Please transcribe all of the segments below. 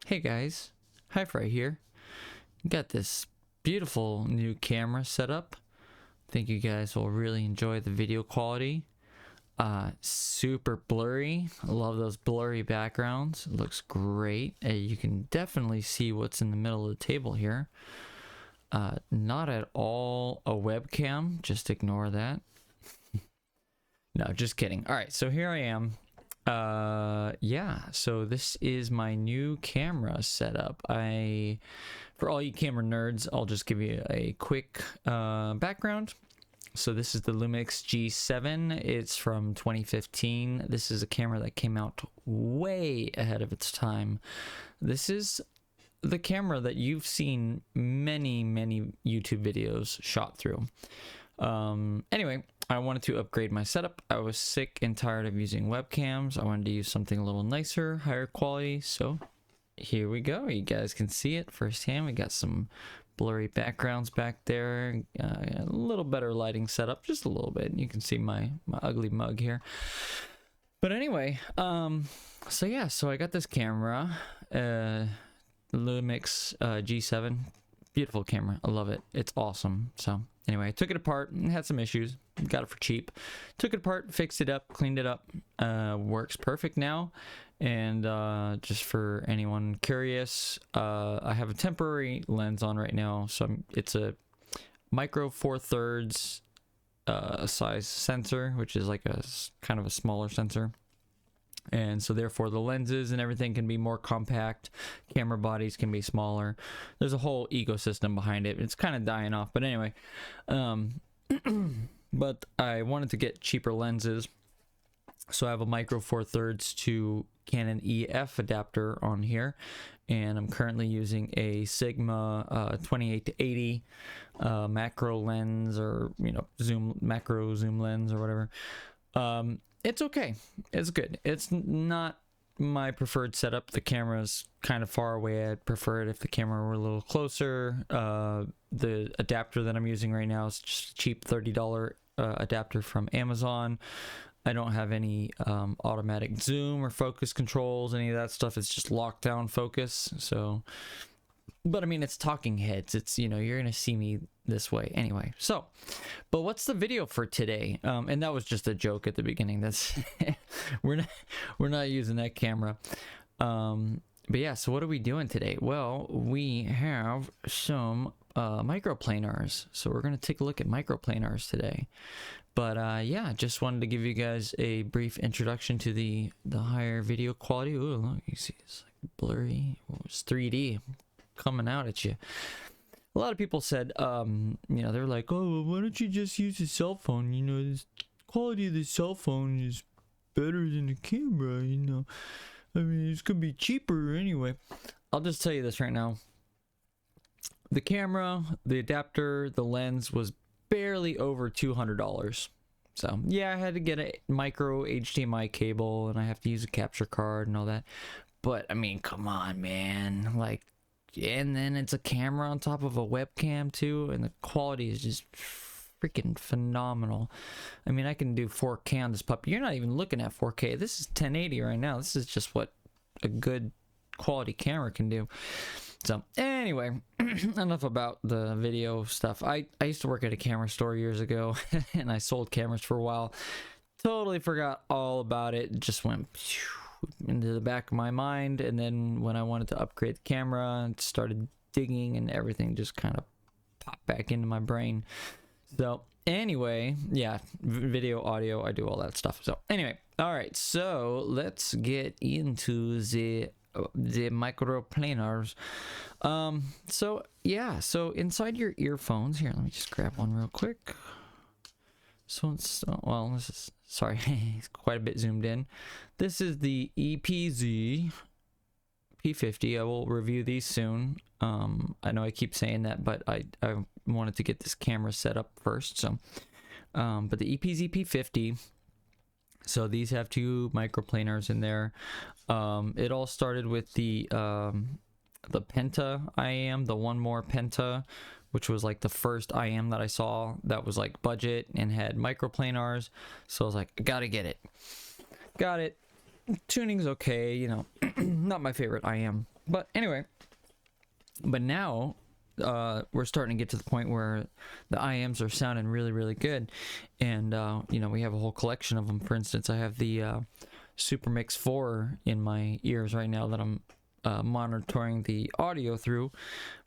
Hey guys, Hi-Fri here. Got this beautiful new camera set up. Think you guys will really enjoy the video quality. Super blurry. I love those blurry backgrounds. It looks great. You can definitely see what's in the middle of the table here. Not at all a webcam. Just ignore that. No, just kidding. All right, so here I am. Yeah, so this is my new camera setup. For all you camera nerds, I'll just give you a quick background. So this is the Lumix G7. It's from 2015. This is a camera that came out way ahead of its time. This is the camera that you've seen many YouTube videos shot through. Anyway, I wanted to upgrade my setup. I was sick and tired of using webcams. I wanted to use something a little nicer, higher quality. So here we go. You guys can see it firsthand. We got some blurry backgrounds back there. A little better lighting setup, just a little bit. You can see my ugly mug here. But anyway, so yeah, so I got this camera, Lumix G7. Beautiful camera. I love it. It's awesome. So anyway, I took it apart and had some issues. Got it for cheap. Took it apart, fixed it up, cleaned it up. Works perfect now. And just for anyone curious, I have a temporary lens on right now. So it's a Micro Four Thirds size sensor, which is like a kind of a smaller sensor. And so therefore the lenses and everything can be more compact, camera bodies can be smaller. There's a whole ecosystem behind it. It's kind of dying off, but anyway, but I wanted to get cheaper lenses, so I have a Micro Four Thirds to Canon EF adapter on here, and I'm currently using a Sigma 28-80 macro lens, or macro zoom lens or whatever. It's okay. It's good. It's not my preferred setup. The camera's kind of far away. I'd prefer it if the camera were a little closer. The adapter that I'm using right now is just a cheap $30 adapter from Amazon. I don't have any automatic zoom or focus controls, any of that stuff. It's just lockdown focus. So, but I mean, it's talking heads. It's, you're going to see me this way anyway. So, but what's the video for today? And that was just a joke at the beginning. That's we're not using that camera. But yeah, so what are we doing today? Well, we have some microplanars. So we're going to take a look at microplanars today. But yeah, just wanted to give you guys a brief introduction to the higher video quality. Ooh, look, you see it's like blurry. Oh, it's 3D coming out at you. A lot of people said, they're like, oh, why don't you just use a cell phone? The quality of the cell phone is better than the camera, I mean, it's gonna be cheaper anyway. I'll just tell you this right now. The camera, the adapter, the lens was barely over $200. So yeah, I had to get a micro HDMI cable, and I have to use a capture card and all that. But I mean, come on, man. Like, and then it's a camera on top of a webcam too, and the quality is just freaking phenomenal. I mean, I can do 4K on this puppy. You're not even looking at 4K. This is 1080 right now. This is just what a good quality camera can do. So anyway, enough about the video stuff. I used to work at a camera store years ago, and I sold cameras for a while. Totally forgot all about it. It just went into the back of my mind, and then when I wanted to upgrade the camera, I started digging, and everything just kind of popped back into my brain. So anyway, yeah, video, audio, I do all that stuff. So anyway, all right, so let's get into the microplanars. So yeah, so inside your earphones here, let me just grab one real quick. So it's, well, this is, sorry, it's quite a bit zoomed in. This is the EPZ P50. I will review these soon. I know I keep saying that, but I wanted to get this camera set up first. So, but the EPZ P50. So these have two microplanars in there. It all started with the Penta IEM, the One More Penta, which was like the first IEM that I saw that was like budget and had microplanars. So I was like, I gotta get it. Got it. Tuning's okay, not my favorite IEM. But anyway, but now we're starting to get to the point where the IEMs are sounding really, really good. And, you know, we have a whole collection of them. For instance, I have the Super Mix 4 in my ears right now that I'm monitoring the audio through.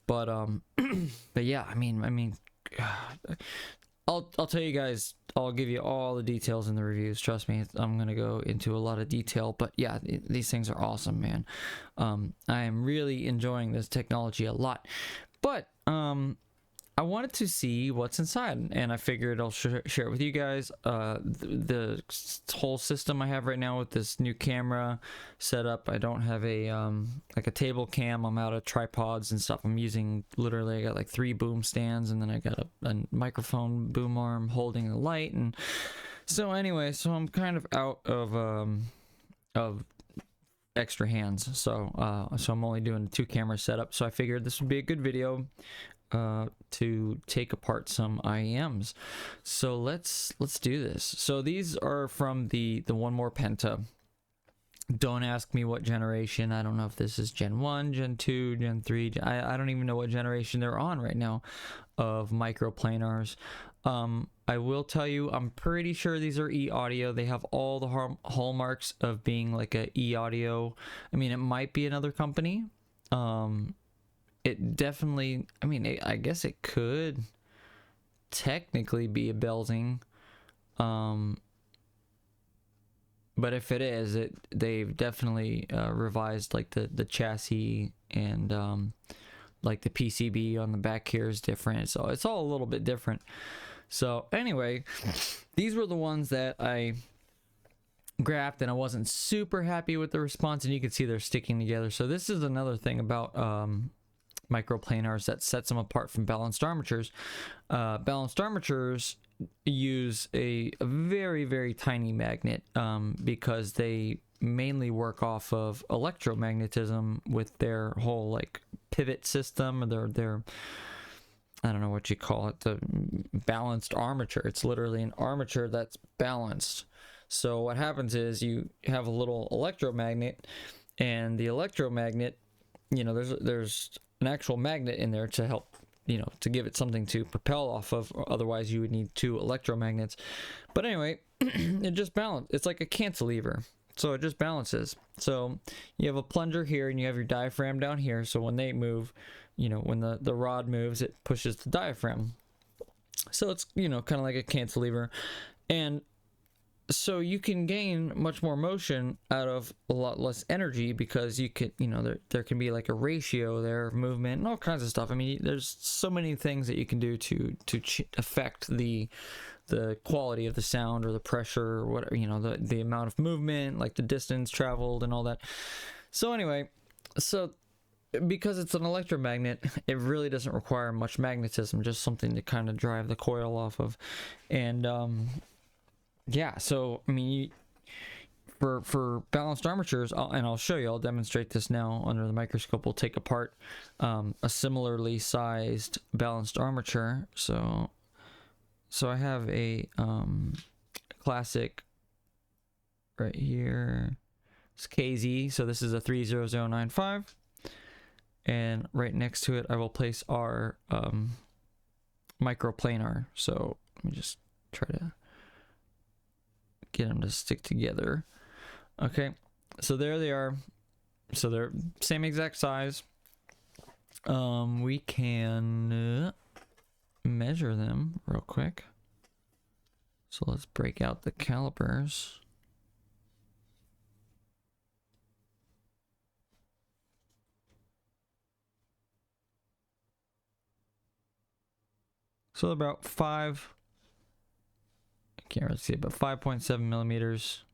But but yeah, I mean I'll tell you guys, I'll give you all the details in the reviews. Trust me, I'm gonna go into a lot of detail. But yeah, these things are awesome, man. I am really enjoying this technology a lot. But I wanted to see what's inside, and I figured I'll share it with you guys. The whole system I have right now with this new camera setup, I don't have a like a table cam. I'm out of tripods and stuff. I'm using, literally, I got like 3 boom stands, and then I got a microphone boom arm holding the light. And so anyway, so I'm kind of out of extra hands, so I'm only doing a 2 camera setup. So I figured this would be a good video to take apart some IEMs. So let's do this. So these are from the One More Penta. Don't ask me what generation. I don't know if this is Gen 1, Gen 2, Gen 3. I don't even know what generation they're on right now of Micro-Planars. I will tell you, I'm pretty sure these are E-audio. They have all the hallmarks of being like a E-audio. I mean, it might be another company. It definitely, I mean, I guess it could technically be a Belting. But if it is, they've definitely revised like the chassis, and like the PCB on the back here is different. So it's all a little bit different. So anyway, these were the ones that I grabbed, and I wasn't super happy with the response, and you can see they're sticking together. So this is another thing about Micro-Planars that sets them apart from balanced armatures. Balanced armatures use a very, very tiny magnet because they mainly work off of electromagnetism with their whole like pivot system, or their I don't know what you call it, the balanced armature. It's literally an armature that's balanced. So what happens is you have a little electromagnet, and the electromagnet, you know, there's an actual magnet in there to help, you know, to give it something to propel off of. Otherwise you would need 2 electromagnets. But anyway, it just balances. It's like a cantilever, so it just balances. So you have a plunger here, and you have your diaphragm down here. So when they move, you know, when the rod moves, it pushes the diaphragm. So it's, you know, kind of like a cantilever. And so you can gain much more motion out of a lot less energy, because you could, you know, there can be like a ratio there of movement and all kinds of stuff. I mean, there's so many things that you can do to affect the quality of the sound, or the pressure, or whatever, you know, the amount of movement, like the distance traveled and all that. So anyway, so because it's an electromagnet, it really doesn't require much magnetism, just something to kind of drive the coil off of. And yeah, so I mean, for balanced armatures, and I'll show you, I'll demonstrate this now under the microscope. We'll take apart a similarly sized balanced armature. So I have a classic right here. It's KZ, so this is a 30095. And right next to it, I will place our Micro-Planar. So let me just try to get them to stick together. Okay, so there they are. So they're same exact size. We can measure them real quick. So let's break out the calipers. So about 5, I can't really see it, but 5.7 millimeters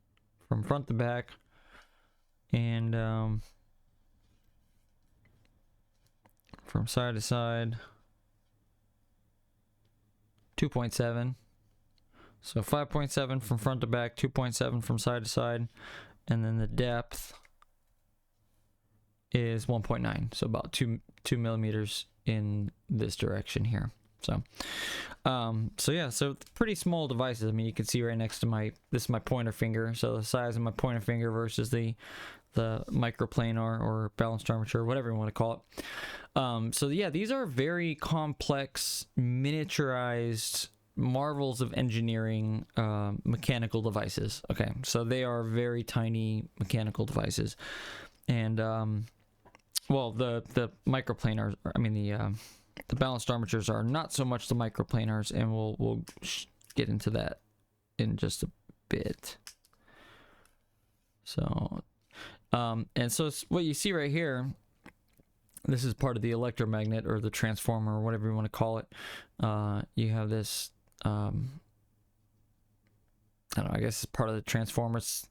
from front to back, and from side to side, 2.7. So 5.7 from front to back, 2.7 from side to side, and then the depth is 1.9. So about 2 millimeters in this direction here. So yeah, so pretty small devices. I mean, you can see right next to this is my pointer finger. So the size of my pointer finger versus the microplanar or balanced armature, whatever you want to call it. So yeah, these are very complex, miniaturized marvels of engineering mechanical devices. Okay, so they are very tiny mechanical devices, and well, the microplanars, I mean the balanced armatures are not so much the microplanars, and we'll get into that in just a bit. So and so what you see right here, this is part of the electromagnet or the transformer or whatever you want to call it. You have this I don't know, I guess it's part of the transformer. It's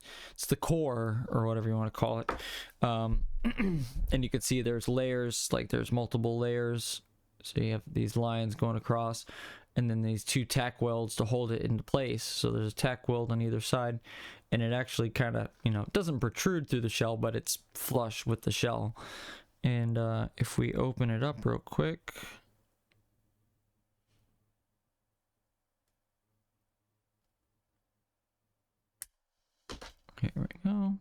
the core or whatever you want to call it. And you can see there's layers, like there's multiple layers. So you have these lines going across, and then these two tack welds to hold it into place. So there's a tack weld on either side, and it actually kind of, you know, doesn't protrude through the shell, but it's flush with the shell. And if we open it up real quick, here we go.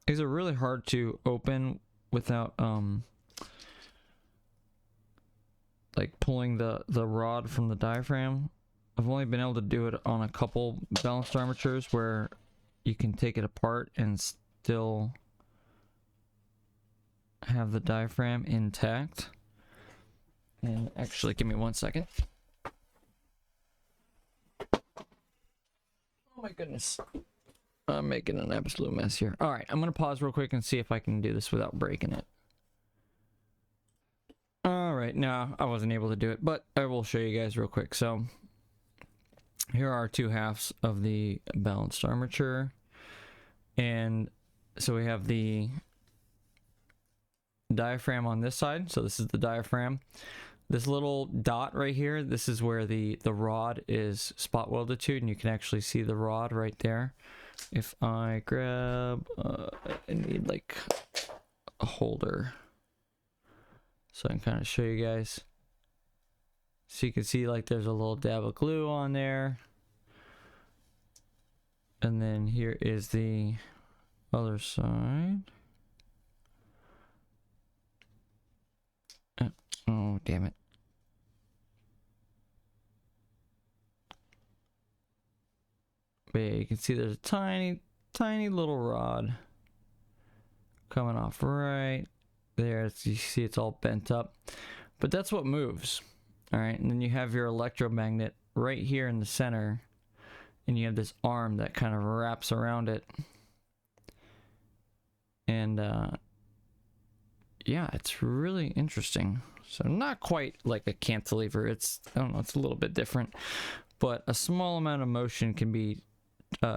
These are really hard to open without like pulling the rod from the diaphragm. I've only been able to do it on a couple balanced armatures where you can take it apart and still have the diaphragm intact. And actually, give me 1 second. Oh my goodness. I'm making an absolute mess here. All right, I'm going to pause real quick and see if I can do this without breaking it. All right, no, I wasn't able to do it, but I will show you guys real quick. So here are two halves of the balanced armature. And so we have the diaphragm on this side. So this is the diaphragm. This little dot right here, this is where the rod is spot welded to, and you can actually see the rod right there. If I grab, I need like a holder so I can kind of show you guys. So you can see like there's a little dab of glue on there. And then here is the other side. Oh, damn it. But yeah, you can see there's a tiny little rod coming off right there. As you see, it's all bent up. But that's what moves. All right, and then you have your electromagnet right here in the center. And you have this arm that kind of wraps around it. And yeah, it's really interesting. So not quite like a cantilever. It's, I don't know, it's a little bit different. But a small amount of motion can be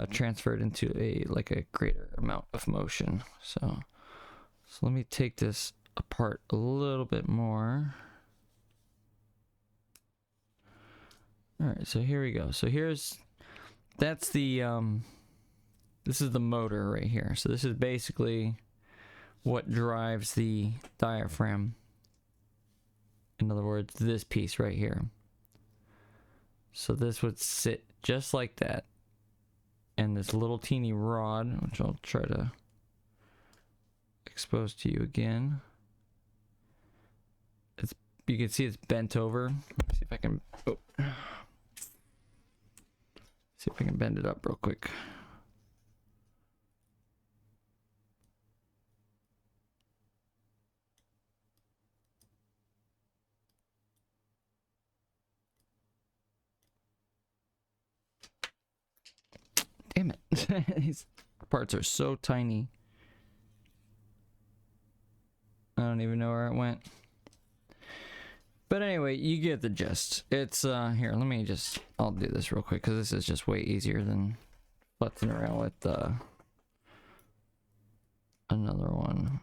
transferred into a greater amount of motion. So let me take this apart a little bit more. All right, so here we go. So that's the this is the motor right here. So this is basically what drives the diaphragm. In other words, this piece right here. So this would sit just like that. And this little teeny rod, which I'll try to expose to you again. You can see it's bent over. Let's see if I can, see if I can bend it up real quick. Damn it. These parts are so tiny. I don't even know where it went. But anyway, you get the gist. It's, here, I'll do this real quick, because this is just way easier than futzing around with, another one.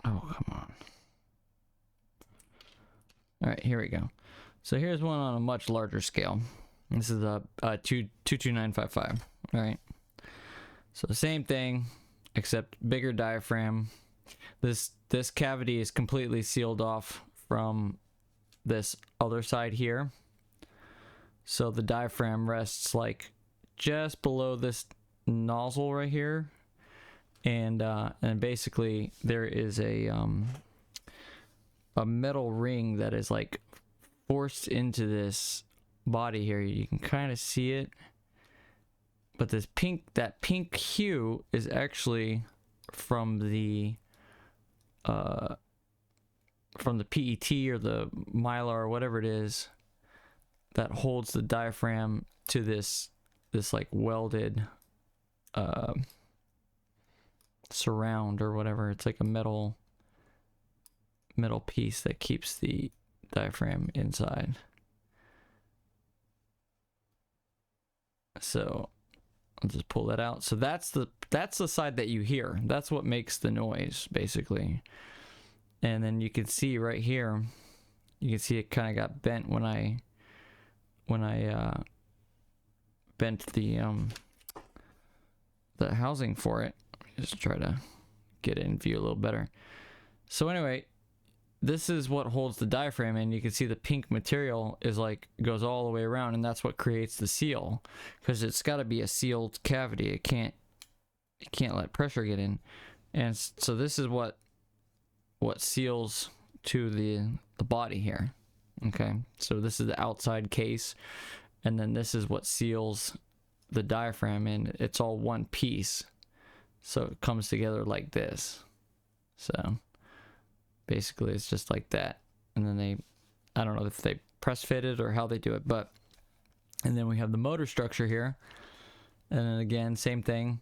Oh, come on. All right, here we go. So here's one on a much larger scale. This is a 22955. All right. So the same thing, except bigger diaphragm. This cavity is completely sealed off from this other side here. So the diaphragm rests like just below this nozzle right here, and basically there is a metal ring that is like forced into this body here. You can kind of see it, but that pink hue is actually from the PET or the mylar or whatever it is that holds the diaphragm to this like welded surround or whatever. It's like a metal piece that keeps the diaphragm inside. So I'll just pull that out. So that's the side that you hear. That's what makes the noise, basically. And then you can see right here, you can see it kind of got bent when I bent the housing for it. Just try to get it in view a little better. So anyway, this is what holds the diaphragm, and you can see the pink material is like goes all the way around, and that's what creates the seal, because it's got to be a sealed cavity. It can't let pressure get in, and so this is what seals to the body here. Okay, so this is the outside case, and then this is what seals the diaphragm, and it's all one piece, so it comes together like this. So basically it's just like that, and then I don't know if they press fit it or how they do it, and then we have the motor structure here, and then again same thing.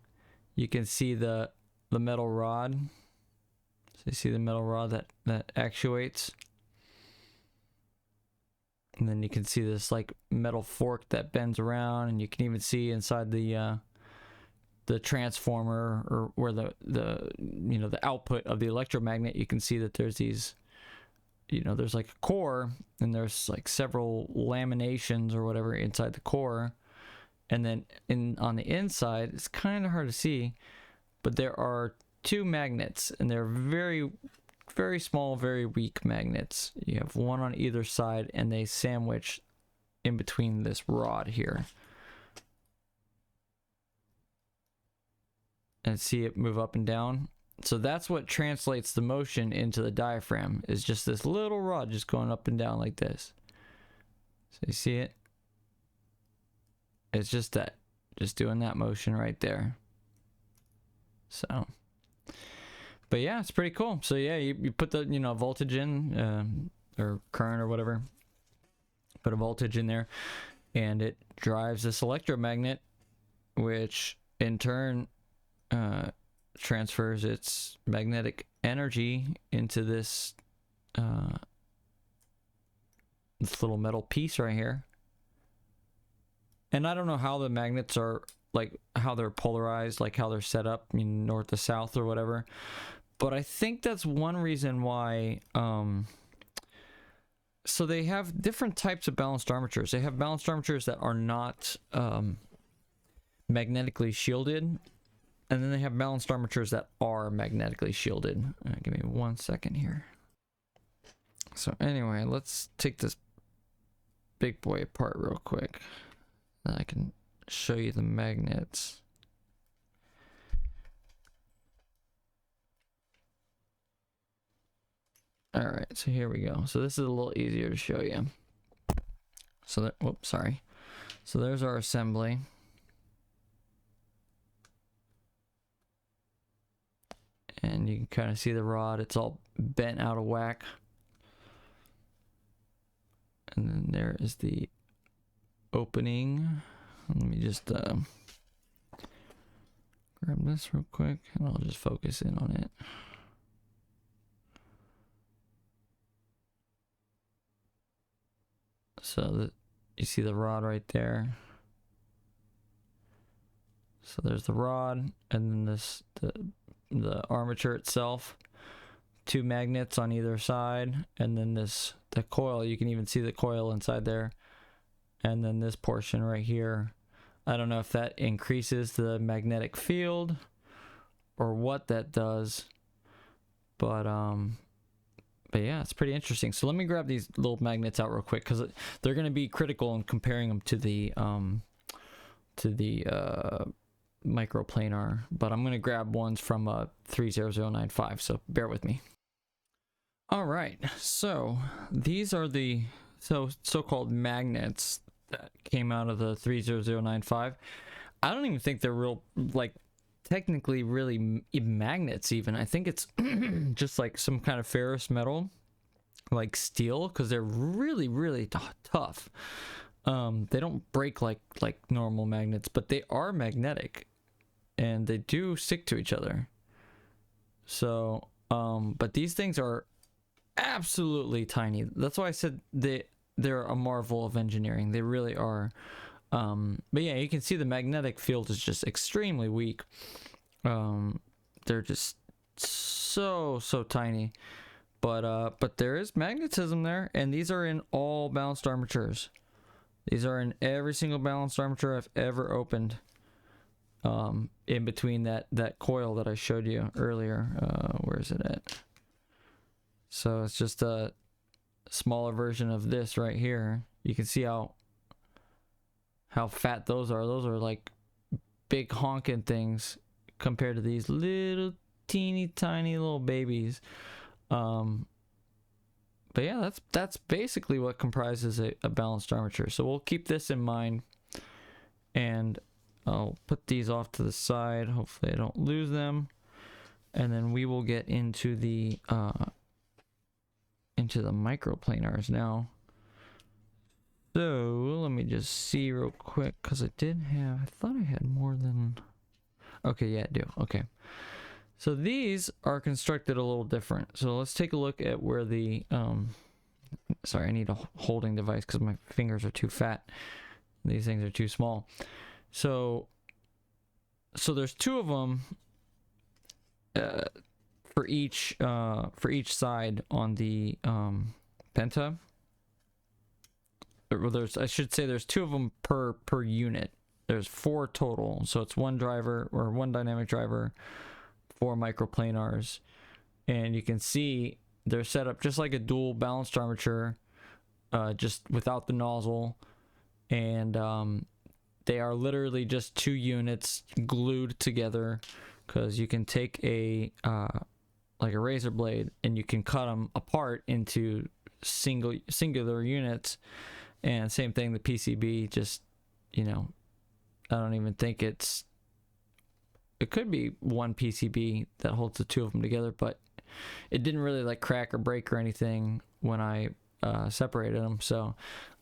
You can see the metal rod. So you see the metal rod that actuates, and then you can see this like metal fork that bends around, and you can even see inside the transformer, or where the output of the electromagnet. You can see that there's these, there's like a core, and there's like several laminations or whatever inside the core, and then on the inside it's kind of hard to see, but there are two magnets, and they're very, very small, very weak magnets. You have one on either side, and they sandwich in between this rod here. And see it move up and down. So that's what translates the motion into the diaphragm, is just this little rod just going up and down like this. So you see it? It's just doing that motion right there. So, but yeah, it's pretty cool. So yeah, you put the voltage in, or current or whatever, put a voltage in there, and it drives this electromagnet, which in turn transfers its magnetic energy into this little metal piece right here. And I don't know how the magnets are, like how they're polarized, like how they're set up, north to south or whatever, but I think that's one reason why. So they have different types of balanced armatures. They have balanced armatures that are not magnetically shielded, and then they have balanced armatures that are magnetically shielded. Give me 1 second here. So anyway, let's take this big boy apart real quick. Then I can show you the magnets. All right, so here we go. So this is a little easier to show you. So whoops, sorry. So there's our assembly. And you can kind of see the rod. It's all bent out of whack. And then there is the opening. Let me just grab this real quick, and I'll just focus in on it. So you see the rod right there. So there's the rod, and then the armature itself, two magnets on either side, and then the coil. You can even see the coil inside there, And then this portion right here, I don't know if that increases the magnetic field or what that does, but yeah, it's pretty interesting. So let me grab these little magnets out real quick, because they're going to be critical in comparing them to the Micro-Planar. But I'm going to grab ones from 30095, so bear with me. All right, so these are the so-called magnets that came out of the 30095. I don't even think they're real, like, technically really magnets even. I think it's just like some kind of ferrous metal, like steel, because they're really tough. They don't break like normal magnets, but they are magnetic and they do stick to each other. So but these things are absolutely tiny. That's why I said they're a marvel of engineering. They really are. But yeah, you can see the magnetic field is just extremely weak. They're just so tiny, but there is magnetism there, and these are in all balanced armatures. These are in every single balanced armature I've ever opened. In between that coil that I showed you earlier. Where is it at? So it's just a smaller version of this right here. You can see how fat those are. Those are like big honking things compared to these little teeny tiny little babies. But yeah, that's basically what comprises a balanced armature. So we'll keep this in mind, and I'll put these off to the side. Hopefully I don't lose them. And then we will get into the microplanars now. So let me just see real quick, because I thought I had more than... Okay, yeah, I do. Okay. So these are constructed a little different. So let's take a look at where the... sorry, I need a holding device because my fingers are too fat. These things are too small. So there's two of them for each side on the Penta. I should say there's two of them per unit. There's 4 total, so it's one driver, or one dynamic driver, 4 microplanars, and you can see they're set up just like a dual balanced armature, just without the nozzle, and they are literally just 2 units glued together, because you can take a like a razor blade and you can cut them apart into singular units. And same thing, the PCB, just, you know, I don't even think it could be one PCB that holds the 2 of them together, but it didn't really like crack or break or anything when I separated them. So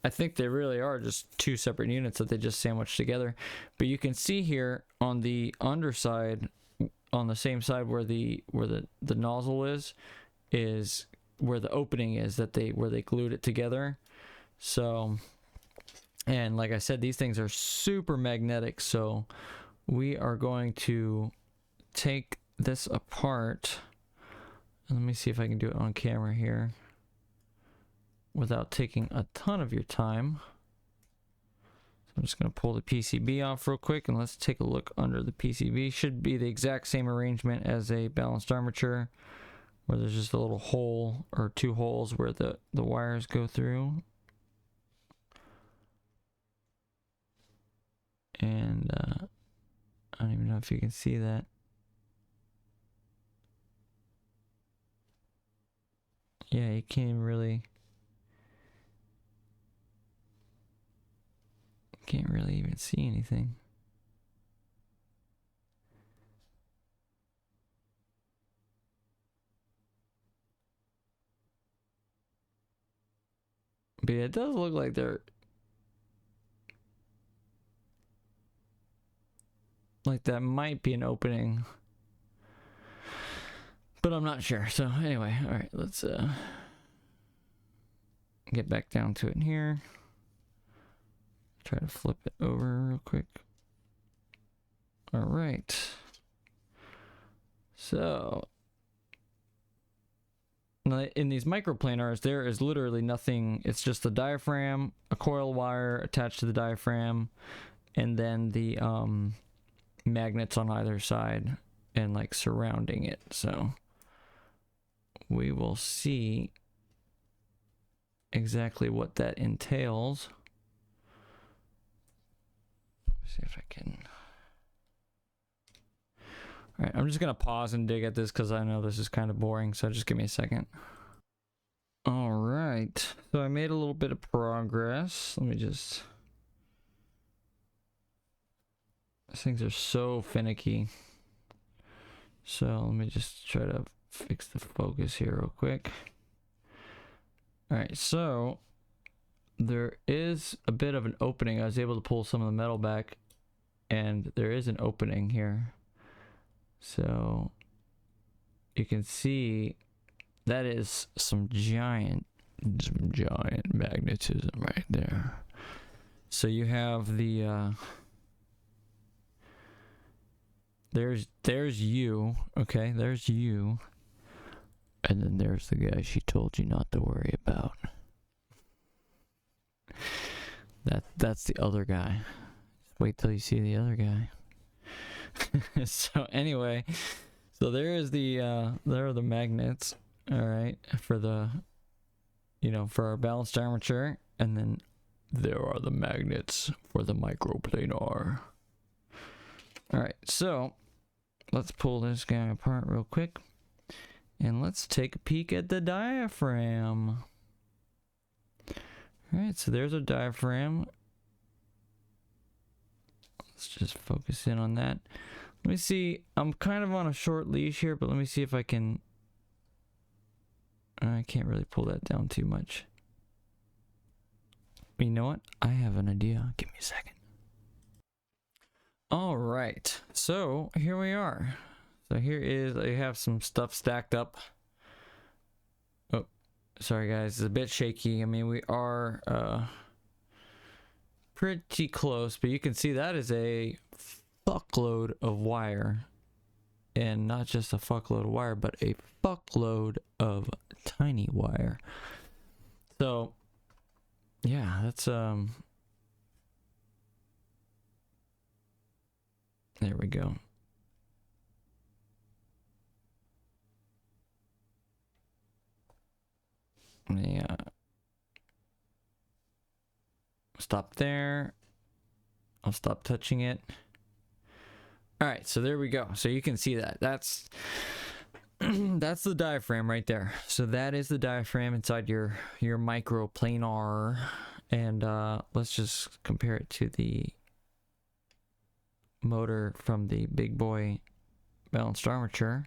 I think they really are just 2 separate units that they just sandwiched together. But you can see here on the underside, on the same side where the nozzle is where the opening is where they glued it together. So, and like I said, these things are super magnetic, so we are going to take this apart. And let me see if I can do it on camera here without taking a ton of your time. So I'm just going to pull the PCB off real quick, and let's take a look under the PCB. Should be the exact same arrangement as a balanced armature, where there's just a little hole or 2 holes where the wires go through. And I don't even know if you can see that. Yeah, you can't really even see anything. But yeah, it does look like they're like that might be an opening, but I'm not sure. So anyway, all right, let's get back down to it in here. Try to flip it over real quick. All right. So Now, in these microplanars, there is literally nothing. It's just the diaphragm, a coil wire attached to the diaphragm, and then the magnets on either side and like surrounding it. So we will see exactly what that entails. Let's see if I can. All right, I'm just gonna pause and dig at this because I know this is kind of boring, so just give me a second. All right, so I made a little bit of progress. Let me just, these things are so finicky. So let me just try to fix the focus here real quick. All right, so there is a bit of an opening. I was able to pull some of the metal back, and there is an opening here. So you can see that is some giant magnetism right there. So you have the there's you, okay, there's you, and then there's the guy she told you not to worry about. That's the other guy. Just wait till you see the other guy. So anyway, so there is the there are the magnets, all right, for the, you know, for our balanced armature, and then there are the magnets for the microplanar. All right, so let's pull this guy apart real quick, and let's take a peek at the diaphragm. All right, so there's a diaphragm. Let's just focus in on that. Let me see. I'm kind of on a short leash here, but let me see if I can. I can't really pull that down too much. You know what? I have an idea. Give me a second. All right. So here we are. So here is, I have some stuff stacked up. Oh, sorry guys. It's a bit shaky. I mean, we are pretty close, but you can see that is a fuckload of wire, and not just a fuckload of wire, but a fuckload of tiny wire. So yeah, that's there we go. Yeah, stop there. I'll stop touching it. All right, so there we go. So you can see that. That's that's the diaphragm right there. So that is the diaphragm inside your microplanar. And let's just compare it to the motor from the big boy balanced armature.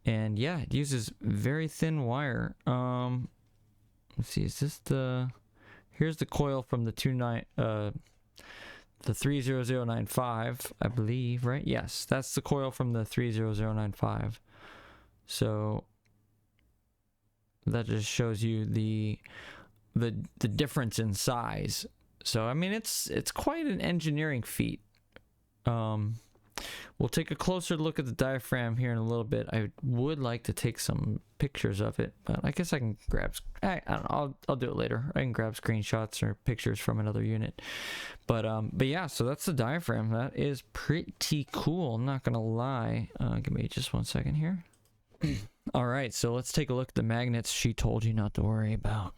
And yeah, it uses very thin wire. Let's see, is this the, here's the coil from the 30095, I believe, right? Yes, that's the coil from the 30095. So that just shows you the difference in size. So I mean, it's quite an engineering feat. We'll take a closer look at the diaphragm here in a little bit. I would like to take some pictures of it, but I guess I can grab, I don't know, I'll do it later. I can grab screenshots or pictures from another unit. But yeah, so that's the diaphragm. That is pretty cool, I'm not gonna lie. Give me just 1 second here. All right, so let's take a look at the magnets she told you not to worry about.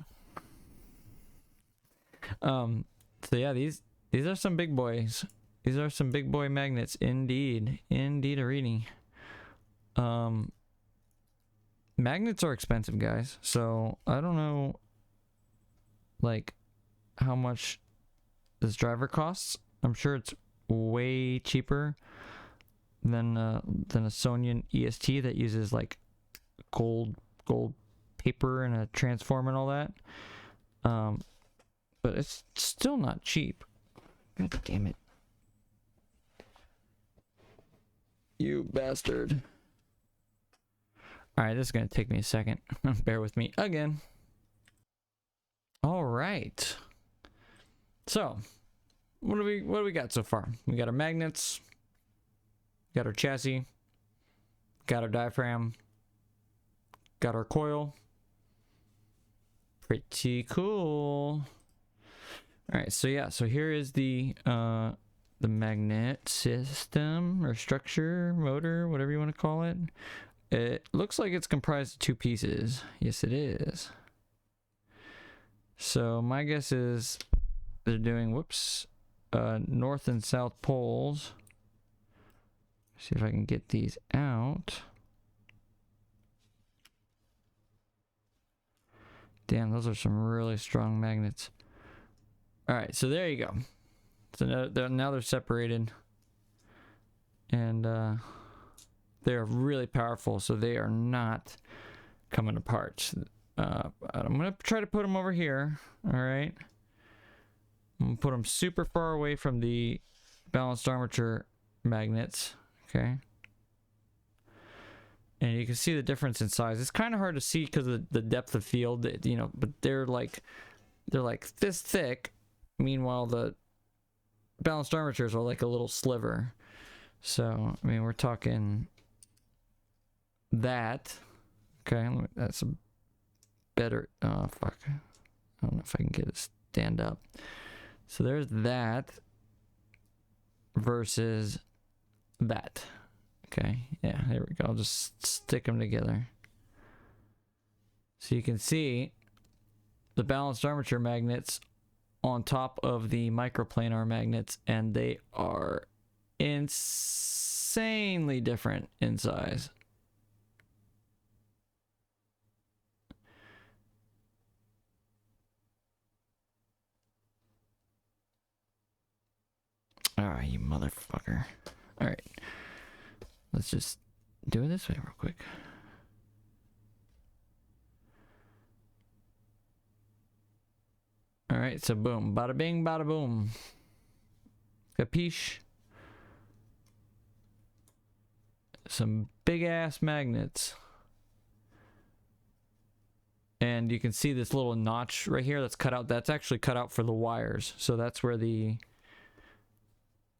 So yeah, these are some big boys. These are some big boy magnets, indeed. Indeed-a-reading. Magnets are expensive, guys. So I don't know, like, how much this driver costs. I'm sure it's way cheaper than a Sonian EST that uses like gold paper and a transform and all that. But it's still not cheap. God damn it. You bastard. Alright, this is going to take me a second. Bear with me again. Alright. So, what do we got so far? We got our magnets. Got our chassis. Got our diaphragm. got our coil. Pretty cool. All right, so yeah, so here is the magnet system or structure, motor, whatever you want to call it. It looks like it's comprised of two pieces. Yes, it is. So my guess is they're doing, whoops, north and south poles. See if I can get these out. Damn, those are some really strong magnets. All right, so there you go. So now they're separated. And they're really powerful, so they are not coming apart. I'm going to try to put them over here. All right. I'm going to put them super far away from the balanced armature magnets. Okay. And you can see the difference in size. It's kind of hard to see because of the depth of field, you know, but they're like this thick. Meanwhile, the balanced armatures are like a little sliver. So, I mean, we're talking that. Okay, that's a better, oh, fuck. I don't know if I can get it to stand up. So there's that versus that. Okay, yeah, there we go. I'll just stick them together. So you can see the balanced armature magnets on top of the microplanar magnets, and they are insanely different in size. Alright, you motherfucker. Alright. Let's just do it this way real quick. Alright, so boom. Bada bing, bada boom. Capiche? Some big ass magnets. And you can see this little notch right here that's cut out. That's actually cut out for the wires. So that's where the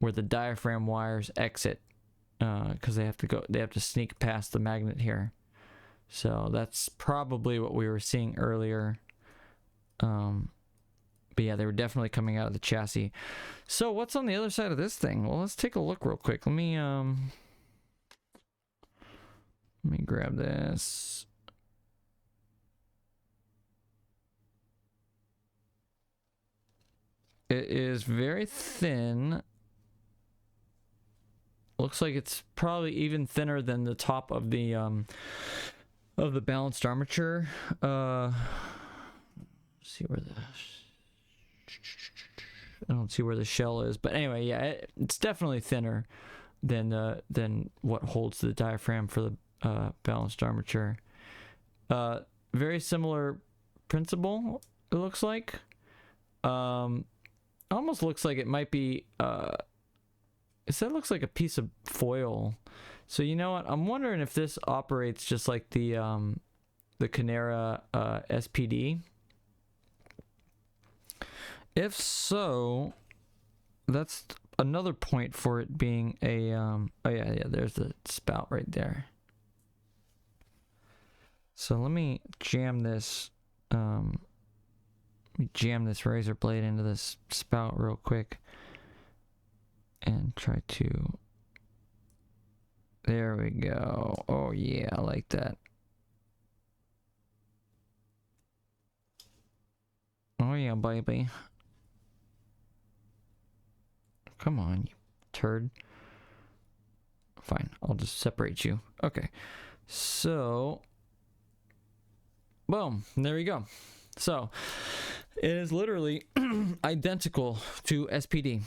diaphragm wires exit. Because they have to sneak past the magnet here. So that's probably what we were seeing earlier. But yeah, they were definitely coming out of the chassis. So what's on the other side of this thing? Well, let's take a look real quick. Let me grab this. It is very thin. Looks like it's probably even thinner than the top of the balanced armature. Let's see where I don't see where the shell is, but anyway, yeah, it's definitely thinner than what holds the diaphragm for the balanced armature. Very similar principle, it looks like. Almost looks like it might be that looks like a piece of foil. So you know what? I'm wondering if this operates just like the Canera SPD. If so, that's another point for it being a oh yeah, there's the spout right there. So let me jam this razor blade into this spout real quick and try to, there we go. Oh yeah, I like that. Oh yeah, baby. Come on, you turd. Fine, I'll just separate you. Okay, so boom, there we go. So it is literally identical to SPD.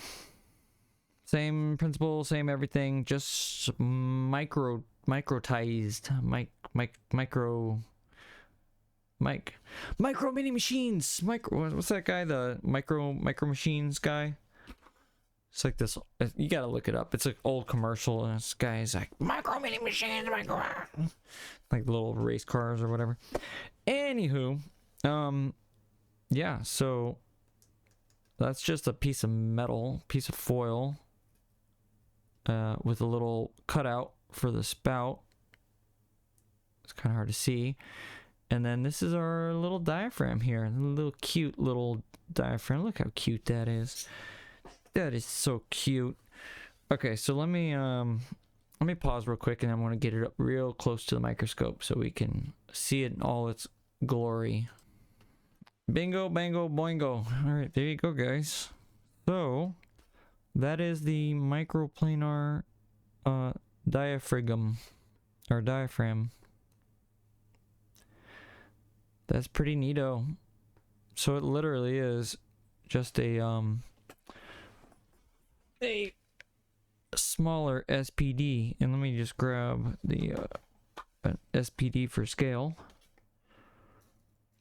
Same principle, same everything, just micro mini machines. What's that guy? The micro machines guy. It's like this. You gotta look it up. It's an old commercial, and this guy's like micro mini machines, like little race cars or whatever. Anywho, yeah. So that's just a piece of metal, piece of foil, with a little cutout for the spout. It's kind of hard to see. And then this is our little diaphragm here. A little cute little diaphragm. Look how cute that is. That is so cute. Okay, so let me pause real quick, and I want to get it up real close to the microscope so we can see it in all its glory. Bingo, bango, boingo. All right, there you go, guys. So that is the microplanar diaphragm or diaphragm. That's pretty neato. So it literally is just a smaller SPD, and let me just grab the an SPD for scale,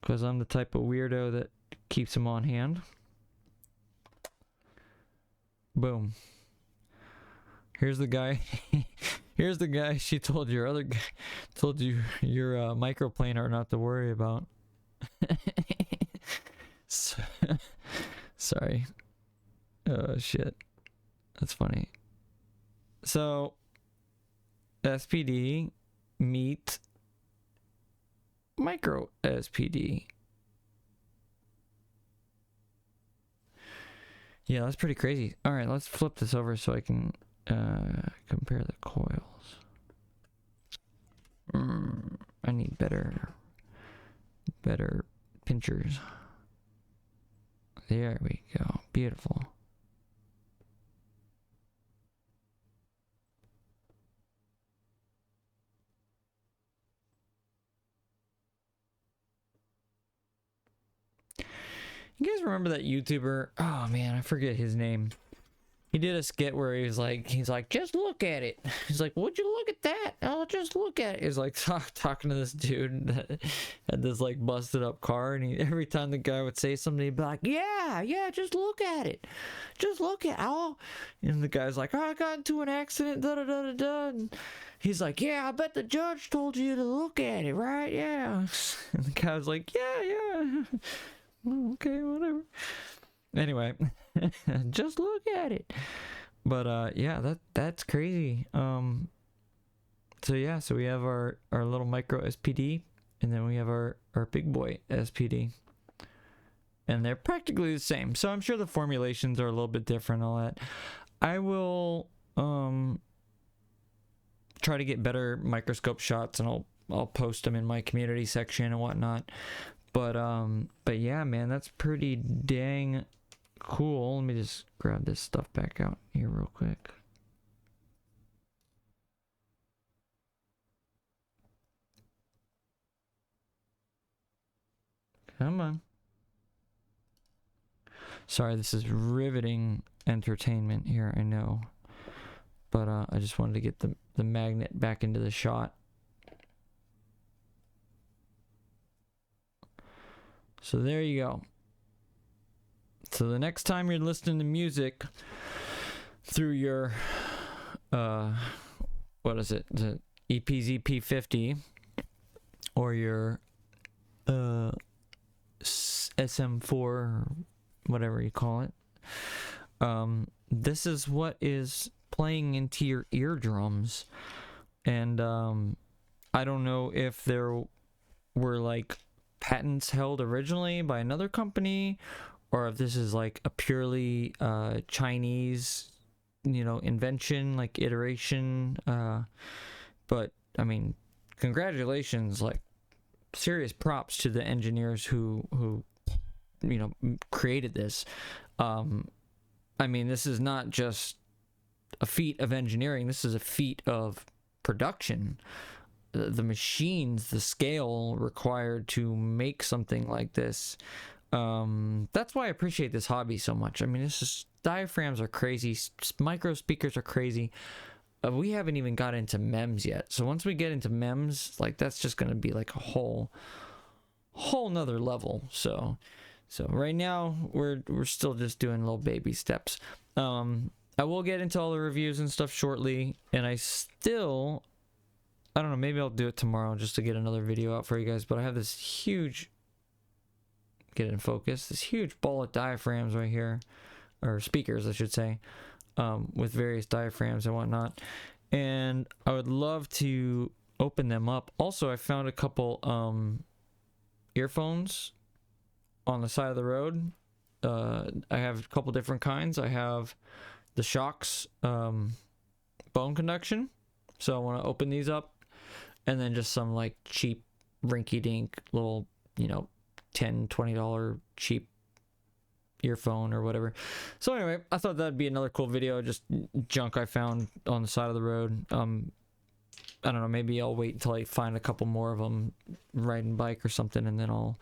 because I'm the type of weirdo that keeps them on hand. Boom. Here's the guy. Here's the guy she told your other guy, told you your microplanar not to worry about. Sorry. Oh shit. That's funny. So SPD meet micro SPD. Yeah, that's pretty crazy. All right, let's flip this over so I can compare the coils. I need better pinchers. There we go. Beautiful. You guys remember that YouTuber? Oh man, I forget his name. He did a skit where he's like, just look at it. He's like, would you look at that? Oh, just look at it. He's like talking to this dude that had this like busted up car, and every time the guy would say something, he'd be like, yeah, just look at it. Just look at it. Oh. And the guy's like, oh, I got into an accident, da da da da da. And he's like, yeah, I bet the judge told you to look at it, right? Yeah. And the guy was like, yeah. Well, okay, whatever. Anyway, just look at it. But yeah, that's crazy. So yeah, so we have our little micro SPD, and then we have our big boy SPD, and they're practically the same. So I'm sure the formulations are a little bit different, all that. I will try to get better microscope shots, and I'll post them in my community section and whatnot. But yeah, man, that's pretty dang cool. Let me just grab this stuff back out here real quick. Come on. Sorry, this is riveting entertainment here, I know. But I just wanted to get the magnet back into the shot. So there you go. So the next time you're listening to music through your, what is it, the EPZP50 or your SM4, or whatever you call it, this is what is playing into your eardrums. And I don't know if there were like patents held originally by another company, or if this is like a purely Chinese, invention, like iteration. But I mean, congratulations, like serious props to the engineers who created this. I mean, this is not just a feat of engineering, this is a feat of production. The machines, the scale required to make something like this. That's why I appreciate this hobby so much. I mean, diaphragms are crazy, micro speakers are crazy. We haven't even got into MEMS yet. So once we get into MEMS, like that's just going to be like a whole nother level. So right now we're still just doing little baby steps. I will get into all the reviews and stuff shortly, and I don't know, maybe I'll do it tomorrow just to get another video out for you guys. But I have this huge, get it in focus, this huge ball of diaphragms right here, or speakers I should say, with various diaphragms and whatnot. And I would love to open them up. Also, I found a couple earphones on the side of the road. I have a couple different kinds. I have the Shocks bone conduction, so I want to open these up, and then just some like cheap rinky-dink little, you know, $10-$20 cheap earphone or whatever. So anyway, I thought that'd be another cool video, just junk I found on the side of the road. I don't know, maybe I'll wait until I find a couple more of them riding bike or something, and then I'll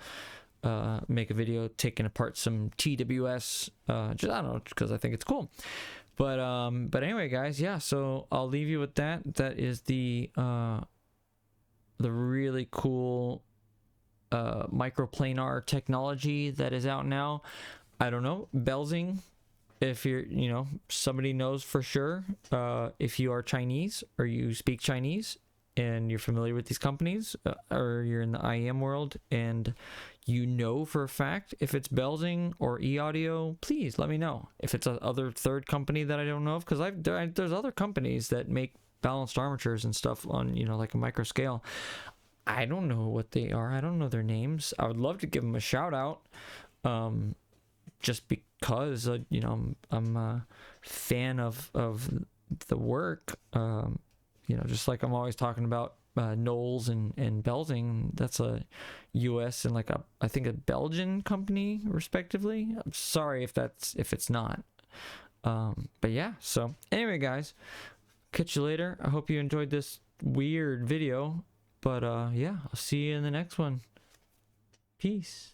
make a video taking apart some TWS, just, I don't know, because I think it's cool. But anyway, guys, yeah, so I'll leave you with that. That is the really cool Micro-Planar technology that is out now. I don't know, Belzing, if you're, you know, somebody knows for sure, if you are Chinese or you speak Chinese and you're familiar with these companies, or you're in the IEM world and you know for a fact if it's Belzing or E-Audio, please let me know. If it's a other third company that I don't know of, because there's other companies that make balanced armatures and stuff on, you know, like a micro scale. I don't know what they are. I don't know their names. I would love to give them a shout out. Just because you know, I'm a fan of the work, you know, just like I'm always talking about Knowles and Belzing. That's a US and like I think a Belgian company respectively. I'm sorry if it's not, but yeah. So anyway, guys, catch you later. I hope you enjoyed this weird video, but yeah, I'll see you in the next one. Peace.